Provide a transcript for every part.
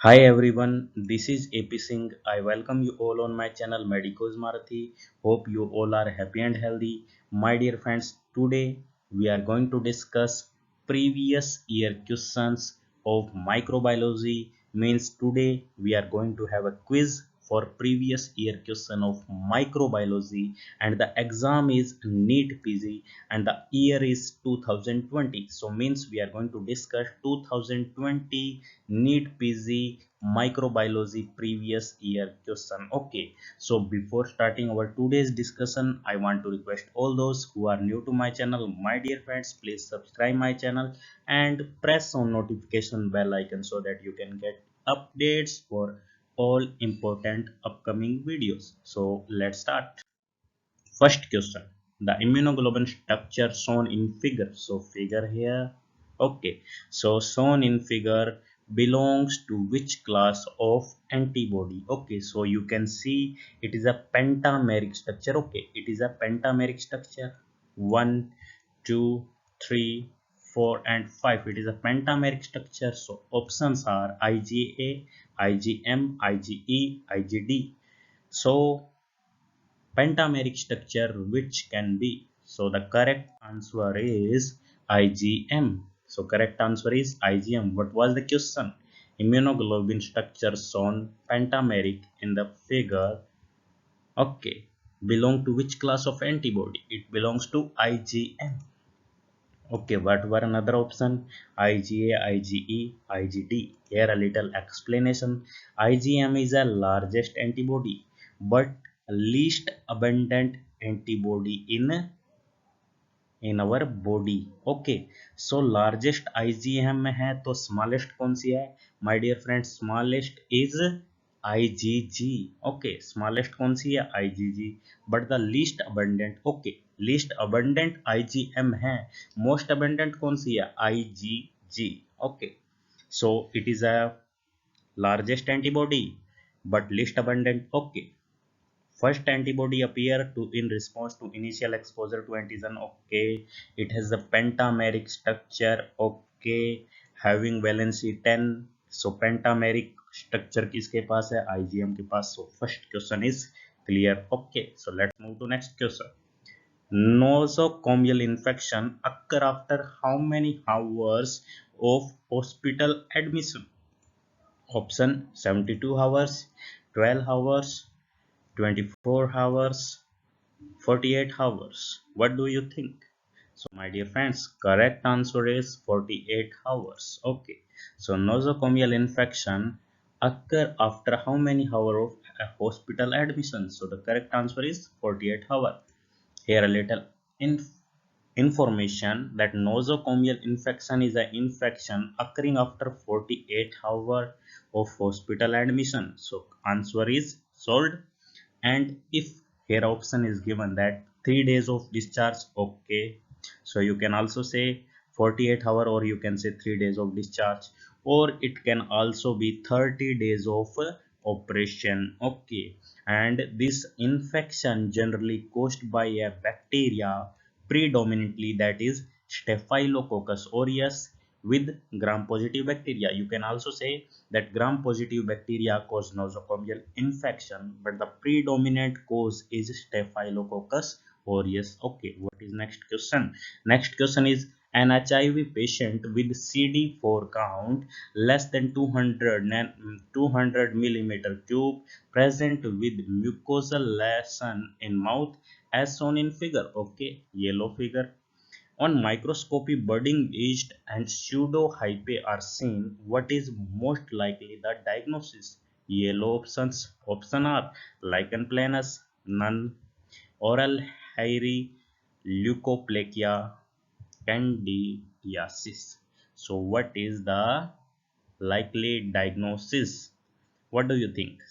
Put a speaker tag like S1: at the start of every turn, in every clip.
S1: Hi everyone, this is AP Singh. I welcome you all on my channel Medicos Marathi. Hope you all are happy and healthy. My dear friends, today we are going to discuss previous year questions of microbiology. Means today we are going to have a quiz for previous year question of microbiology, and the exam is NEET PG and the year is 2020. So means we are going to discuss 2020 NEET PG microbiology previous year question. Okay, so before starting our today's discussion, I want to request all those who are new to my channel, my dear friends, please subscribe my channel and press on notification bell icon so that you can get updates for all important upcoming videos. So let's start. First question, the immunoglobulin structure shown in figure. So figure here. Okay, so shown in figure belongs to which class of antibody? Okay, so you can see it is a pentameric structure. Okay, it is a pentameric structure. 1, 2, 3, 4 and 5. It is a pentameric structure. So options are IgA, IgM, IgE, IgD. So pentameric structure which can be? So the correct answer is IgM. So correct answer is IgM. What was the question? Immunoglobulin structure shown pentameric in the figure. Okay, belong to which class of antibody? It belongs to IgM. Okay, what were another option? IgA, IgE, IgD. Here a little explanation. IgM is a largest antibody but least abundant antibody in our body. Okay, so largest IgM में है तो smallest कौन सी है? My dear friends, smallest is IgG. Okay, smallest कौन सी है? IgG. But the least abundant, okay, least abundant IgM है. Most abundant कौन सी है? IgG. Okay, so it is a largest antibody but least abundant. Okay, first antibody appear to in response to initial exposure to antigen. Okay, it has a pentameric structure. Okay, having valency 10. So pentameric structure किसके पास है? IgM के पास. So first question is clear. Okay, so let's move to next question. Nosocomial infection occur after how many hours of hospital admission? Option 72 hours, 12 hours, 24 hours, 48 hours. What do you think? So my dear friends, correct answer is 48 hours. Okay, so nosocomial infection occur after how many hours of a hospital admission? So the correct answer is 48 hours. Here a little information that nosocomial infection is an infection occurring after 48 hours of hospital admission. So answer is solved. And if here option is given that 3 days of discharge, okay, so you can also say 48 hour or you can say 3 days of discharge, or it can also be 30 days of operation. Okay, and this infection generally caused by a bacteria predominantly that is staphylococcus aureus with gram positive bacteria. You can also say that gram positive bacteria cause nosocomial infection, but the predominant cause is staphylococcus aureus. Okay, what is next question? Next question is an HIV patient with CD4 count less than 200 millimeter cube present with mucosal lesion in mouth as shown in figure. Okay, yellow figure. On microscopy, budding yeast and pseudohyphae are seen. What is most likely the diagnosis? Yellow options. Option are lichen planus, none, oral hairy, leukoplakia, candidiasis. So, what is the likely diagnosis? What do you think?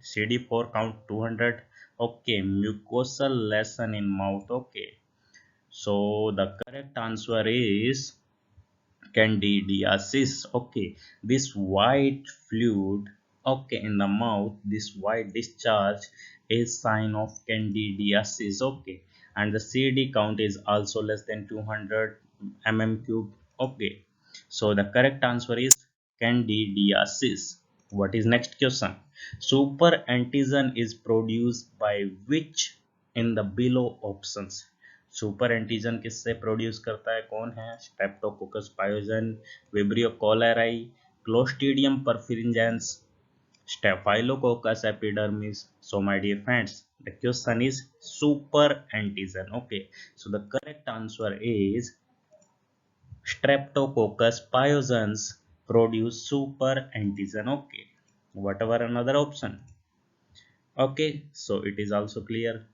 S1: CD4 count 200. Okay, mucosal lesion in mouth. Okay, so the correct answer is candidiasis. Okay, this white fluid, okay, in the mouth, this white discharge is sign of candidiasis. Okay, and the CD count is also less than 200 mm cube. Okay, so the correct answer is candidiasis. What is next question? Super antigen is produced by which in the below options? Super antigen किससे produce करता है, कौन है? Streptococcus pyogenes, Vibrio cholerae, Clostridium perfringens, Staphylococcus epidermis. So my dear friends, the question is super antigen. Okay, so the correct answer is Streptococcus pyogenes produce super antigen. Okay, whatever another option. Okay, so it is also clear.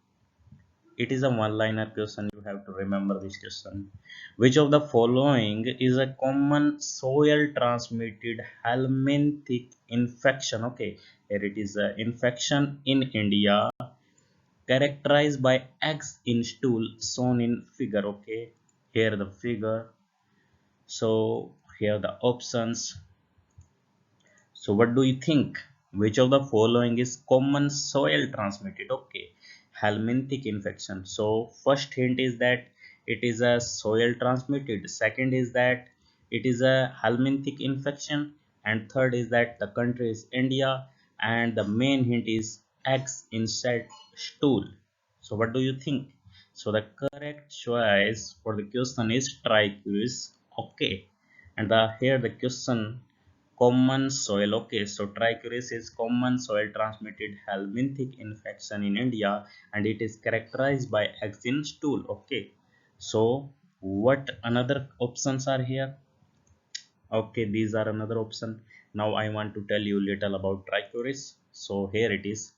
S1: It is a one-liner question. You have to remember this question. Which of the following is a common soil-transmitted helminthic infection? Okay, here it is a infection in India characterized by eggs in stool shown in figure. Okay, here the figure. So here the options. So what do you think? Which of the following is common soil transmitted? Okay, helminthic infection. So first hint is that it is a soil transmitted. Second is that it is a helminthic infection. And third is that the country is India. And the main hint is eggs inside stool. So what do you think? So the correct choice for the question is trichosis. Okay. And here the question common soil. Okay, so trichoris is common soil transmitted helminthic infection in India and it is characterized by eggs in stool. Okay, so what another options are here? Okay, these are another option. Now I want to tell you little about trichoris. So here it is.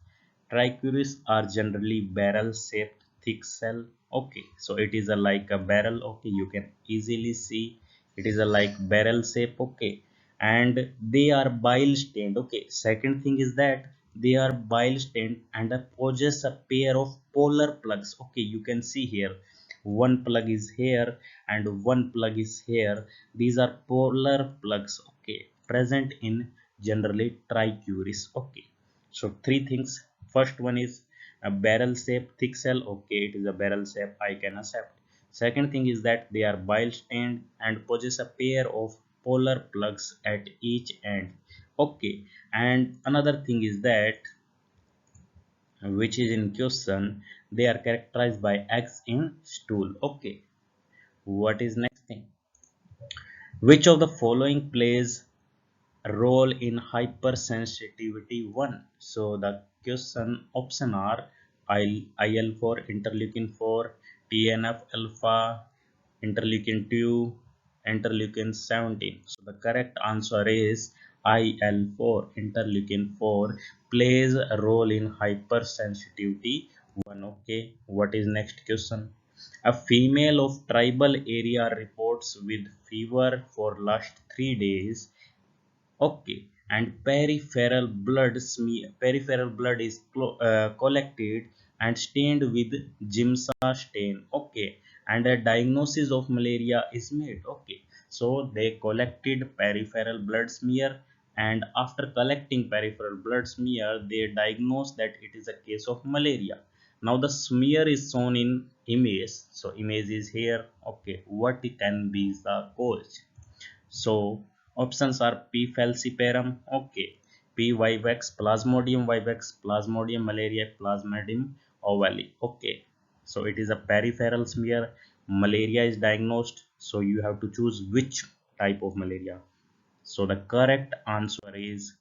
S1: Trichoris are generally barrel shaped thick cell. Okay, so it is a like a barrel. Okay, you can easily see it is a like barrel shape. Okay, and they are bile stained. Okay, second thing is that they are bile stained and possess a pair of polar plugs. Okay, you can see here one plug is here and one plug is here. These are polar plugs. Okay, present in generally trichoris. Okay, so three things. First one is a barrel shape thick cell. Okay, it is a barrel shape, I can accept. Second thing is that they are bile stained and possess a pair of polar plugs at each end. Okay, and another thing is that which is in question, they are characterized by eggs in stool. Okay, what is next thing? Which of the following plays role in hypersensitivity 1? So the question option are IL-4, interleukin 4, TNF alpha, interleukin 2, interleukin 17. So the correct answer is IL-4, interleukin 4 plays a role in hypersensitivity 1. Okay, what is next question? A female of tribal area reports with fever for last 3 days. Okay, and peripheral blood is collected and stained with Giemsa stain. Okay, and a diagnosis of malaria is made. Okay, so they collected peripheral blood smear, and after collecting peripheral blood smear, they diagnosed that it is a case of malaria. Now the smear is shown in image. So image is here. Okay, what can be the cause? So options are P. falciparum, okay, P. vivax, Plasmodium malariae, Plasmodium ovale, okay. So it is a peripheral smear. Malaria is diagnosed. So you have to choose which type of malaria. So the correct answer is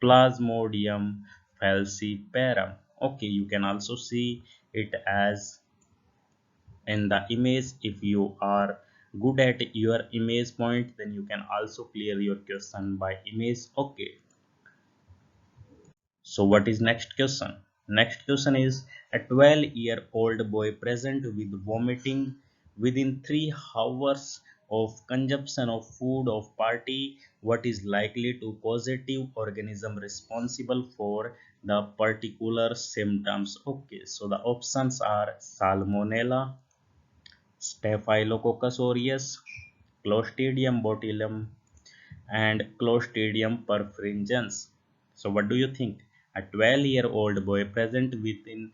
S1: Plasmodium falciparum. Okay, you can also see it as in the image. If you are good at your image point, then you can also clear your question by image. Okay, so what is next question? Next question is a 12-year-old boy present with vomiting within 3 hours of consumption of food of party. What is likely to positive organism responsible for the particular symptoms? Okay, so the options are Salmonella, Staphylococcus aureus, Clostridium botulinum, and Clostridium perfringens. So, what do you think? A 12-year-old boy present within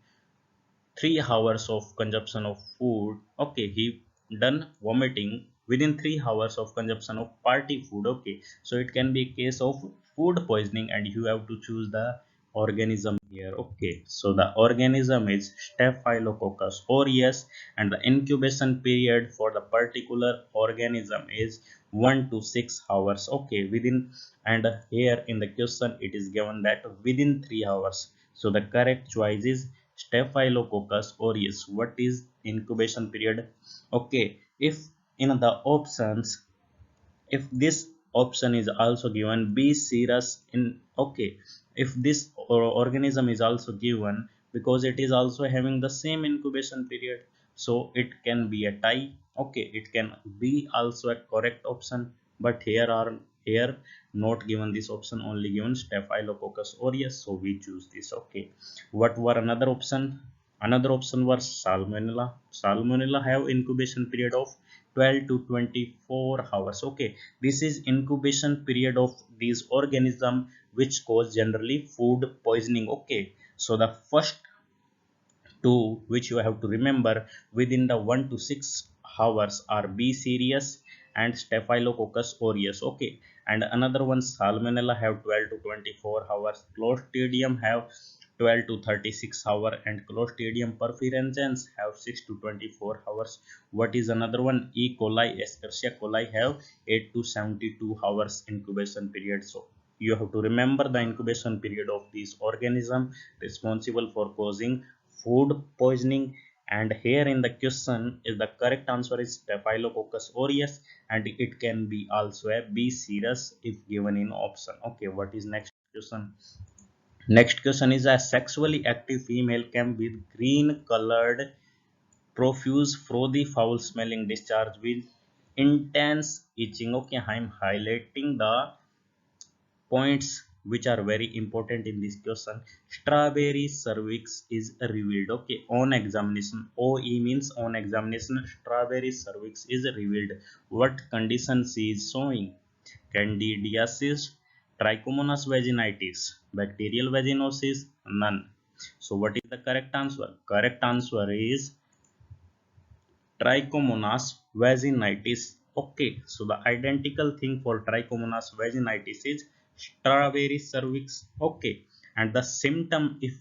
S1: 3 hours of consumption of food. Okay, he done vomiting within 3 hours of consumption of party food. Okay, so it can be a case of food poisoning, and you have to choose the organism here. Okay, so the organism is Staphylococcus aureus, and the incubation period for the particular organism is 1 to 6 hours. Okay, within, and here in the question it is given that within 3 hours. So the correct choice is Staphylococcus aureus. What is incubation period? Okay, if in the options, if this option is also given B serous in, okay, if this organism is also given, because it is also having the same incubation period, so it can be a tie. Okay, it can be also a correct option, but here not given this option, only given Staphylococcus aureus, so we choose this. Okay, what were another option? Another option was Salmonella. Salmonella have incubation period of 12 to 24 hours. Okay, this is incubation period of these organism which cause generally food poisoning. Okay, so the first two which you have to remember within the 1 to 6 hours are B series and Staphylococcus aureus. Okay, and another one Salmonella have 12 to 24 hours, Clostridium have 12 to 36 hour, and Clostridium perfringens have 6 to 24 hours. What is another one? E. coli, Escherichia coli have 8 to 72 hours incubation period. So you have to remember the incubation period of these organism responsible for causing food poisoning. And here in the question is the correct answer is Staphylococcus aureus, and it can be also a B series if given in option. Okay, what is next question? Next question is a sexually active female can with green colored profuse frothy foul smelling discharge with intense itching. Okay, I am highlighting the points which are very important in this question. Strawberry cervix is revealed. Okay, on examination, OE means on examination, strawberry cervix is revealed. What condition she is showing? Candidiasis, Trichomonas vaginitis, bacterial vaginosis, none. So what is the correct answer? Correct answer is Trichomonas vaginitis. Okay, so the identical thing for Trichomonas vaginitis is strawberry cervix. Okay, and the symptom if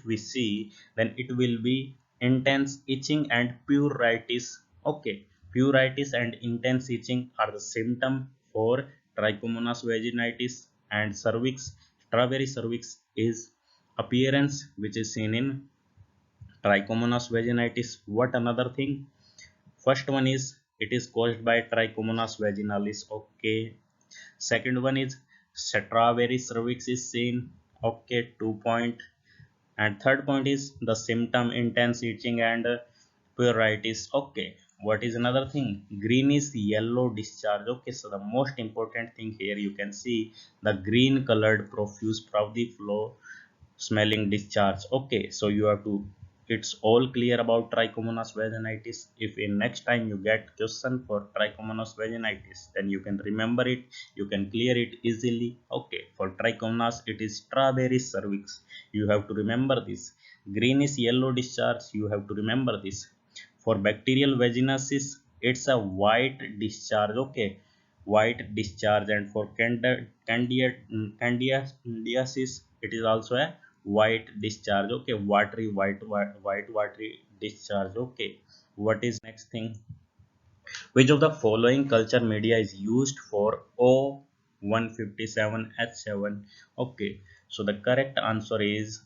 S1: we see, then it will be intense itching and pruritus. Okay, pruritus and intense itching are the symptom for Trichomonas vaginitis, and cervix, strawberry cervix is appearance which is seen in Trichomonas vaginitis. What another thing? First one is it is caused by Trichomonas vaginalis. Okay. Second one is strawberry cervix is seen. Okay, 2 point. And third point is the symptom intense itching and pruritus. Okay. What is another thing? Greenish yellow discharge. Okay, so the most important thing here you can see the green colored profuse the flow smelling discharge. Okay, so you have to, it's all clear about Trichomonas vaginitis. If in next time you get question for Trichomonas vaginitis, then you can remember it, you can clear it easily. Okay, for Trichomonas it is strawberry cervix, you have to remember this. Greenish yellow discharge, you have to remember this. For bacterial vaginosis, it's a white discharge. Okay, white discharge. And for candidiasis, it is also a white discharge. Okay, watery, white watery discharge. Okay, what is next thing? Which of the following culture media is used for O157H7? Okay, so the correct answer is,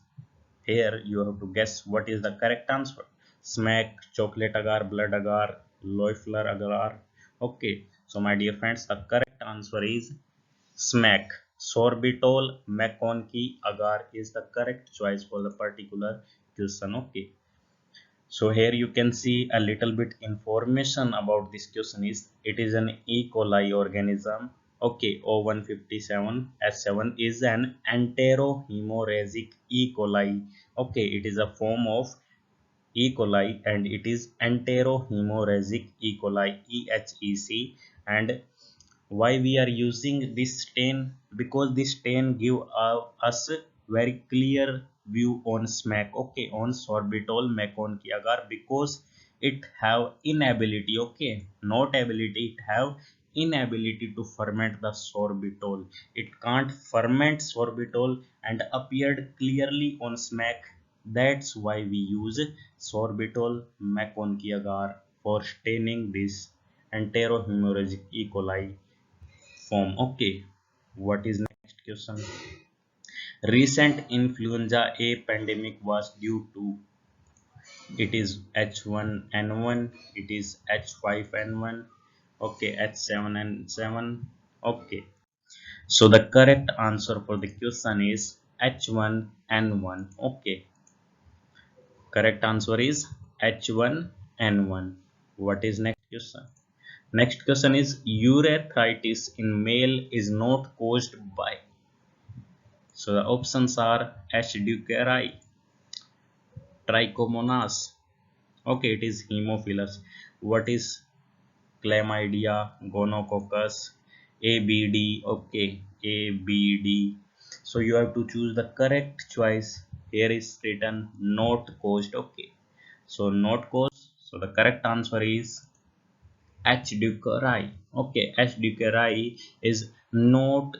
S1: here you have to guess what is the correct answer. Smack, chocolate agar, blood agar, Loeffler agar. Okay, so my dear friends, the correct answer is smack. Sorbitol McConkie agar is the correct choice for the particular question. Okay, so here you can see a little bit information about this question is it is an E. coli organism. Okay, O157H7 is an enterohemorrhagic E. coli. Okay, it is a form of E. coli and it is enterohemorrhagic E. coli, EHEC. And why we are using this stain? Because this stain give us very clear view on smack. Okay, on sorbitol McConkie agar, because it have inability. Okay, not ability, it have inability to ferment the sorbitol. It can't ferment sorbitol and appeared clearly on smack. That's why we use sorbitol McConkie agar for staining this enterohemorrhagic E. coli form. Okay, what is next question? Recent influenza A pandemic was due to it is H1N1, it is H5N1, okay, H7N7, okay. So the correct answer for the question is H1N1, okay. Correct answer is H1N1. What is next question? Next question is urethritis in male is not caused by. So the options are H. ducreyi, trichomonas. Okay, it is Haemophilus. What is chlamydia, gonococcus, ABD? Okay, ABD. So you have to choose the correct choice. Here is written not caused. Okay, so not caused. So the correct answer is H. ducreyi. Okay, H. ducreyi is not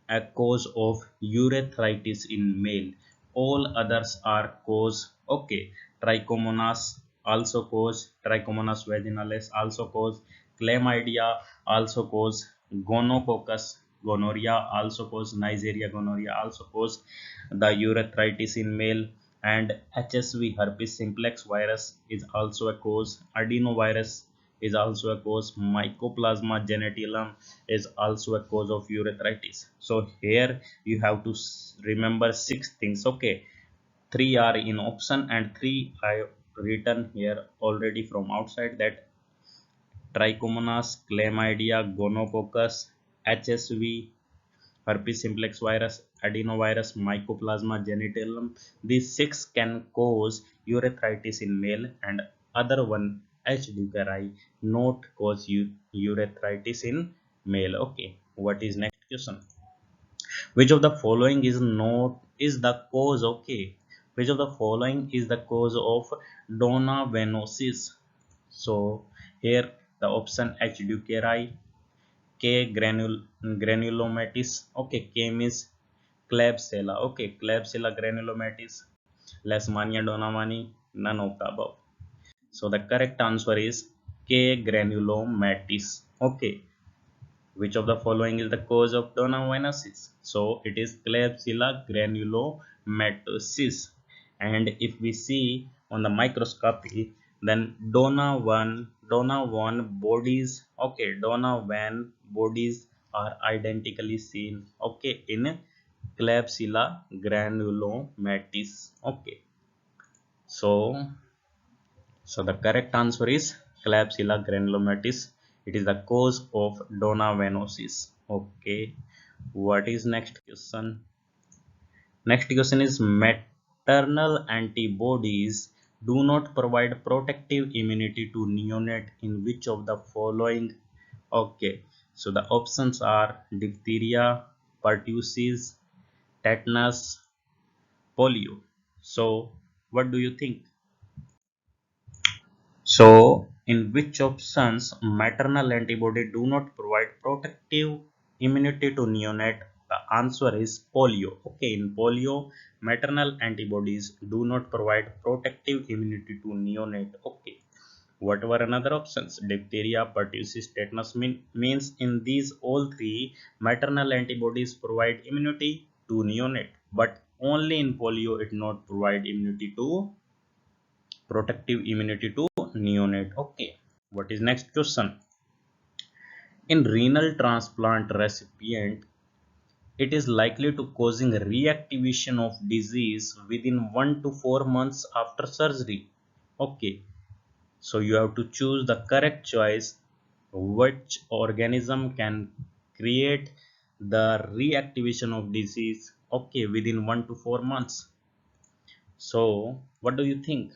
S1: a cause of urethritis in male. All others are cause. Okay, trichomonas also cause, trichomonas vaginalis also cause, chlamydia also cause, gonococcus gonorrhea also cause, Neisseria gonorrhea also cause the urethritis in male, and HSV herpes simplex virus is also a cause, adenovirus is also a cause, mycoplasma genitalium is also a cause of urethritis. So here you have to remember six things. Okay, three are in option and three I written here already from outside, that trichomonas, chlamydia, gonococcus, HSV, herpes simplex virus, adenovirus, mycoplasma genitalium. These six can cause urethritis in male, and other one H. ducreyi not cause urethritis in male. Okay, what is next question? Which of the following is not is the cause? Okay, which of the following is the cause of dona venosus? So here the option H. ducreyi, granulomatis. Okay, K means Klebsiella. Okay, Klebsiella granulomatis, Leishmania donnamani, none of the above. So the correct answer is K. granulomatis. Okay, which of the following is the cause of donovanosis? So it is Klebsiella granulomatosis. And if we see on the microscopy, then Donovan bodies, okay, Donovan bodies are identically seen, okay, in Klebsiella granulomatis. Okay, so the correct answer is Klebsiella granulomatis. It is the cause of donovanosis. Okay, what is next question? Next question is maternal antibodies do not provide protective immunity to neonate in which of the following? Okay, so the options are diphtheria, pertussis, tetanus, polio. So what do you think? So, in which options maternal antibody do not provide protective immunity to neonate? The answer is polio. Okay, in polio, maternal antibodies do not provide protective immunity to neonate. Okay, what were another options? Diphtheria, pertussis, tetanus means in these all three, maternal antibodies provide immunity to neonate, but only in polio it not provide immunity to protective immunity to neonate. Okay, what is next question? In renal transplant recipient, it is likely to causing reactivation of disease within 1 to 4 months after surgery. Okay, so you have to choose the correct choice. Which organism can create the reactivation of disease, okay, within 1 to 4 months? So what do you think?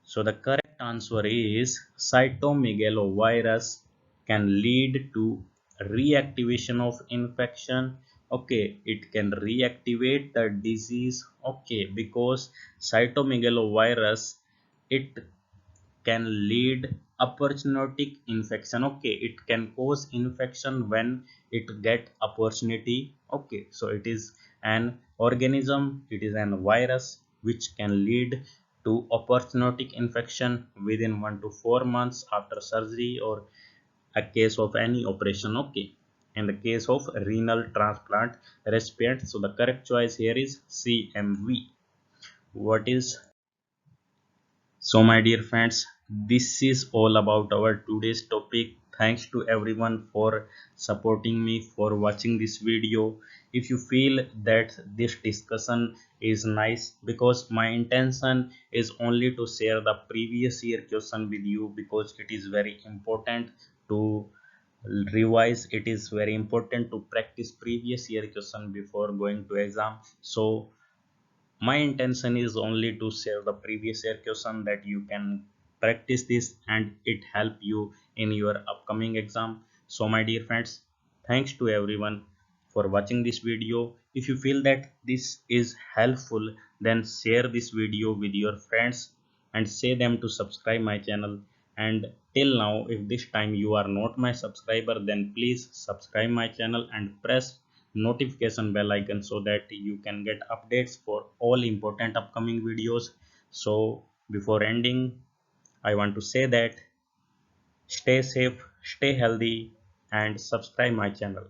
S1: So the correct answer is cytomegalovirus can lead to reactivation of infection. Okay, it can reactivate the disease. Okay, because cytomegalovirus, it can lead opportunistic infection. Okay, it can cause infection when it get opportunity. Okay, so it is an organism, it is an virus which can lead to opportunistic infection within 1 to 4 months after surgery or a case of any operation. Okay, in the case of renal transplant recipient, so the correct choice here is CMV. What is So, my dear friends, this is all about our today's topic. Thanks to everyone for supporting me, for watching this video. If you feel that this discussion is nice, because my intention is only to share the previous year question with you, because it is very important to revise, it is very important to practice previous year question before going to exam. So my intention is only to share the previous year question that you can practice this and it help you in your upcoming exam. So my dear friends, thanks to everyone for watching this video. If you feel that this is helpful, then share this video with your friends and say them to subscribe my channel. And till now, if this time you are not my subscriber, then please subscribe my channel and press notification bell icon so that you can get updates for all important upcoming videos. So before ending, I want to say that stay safe, stay healthy, and subscribe my channel.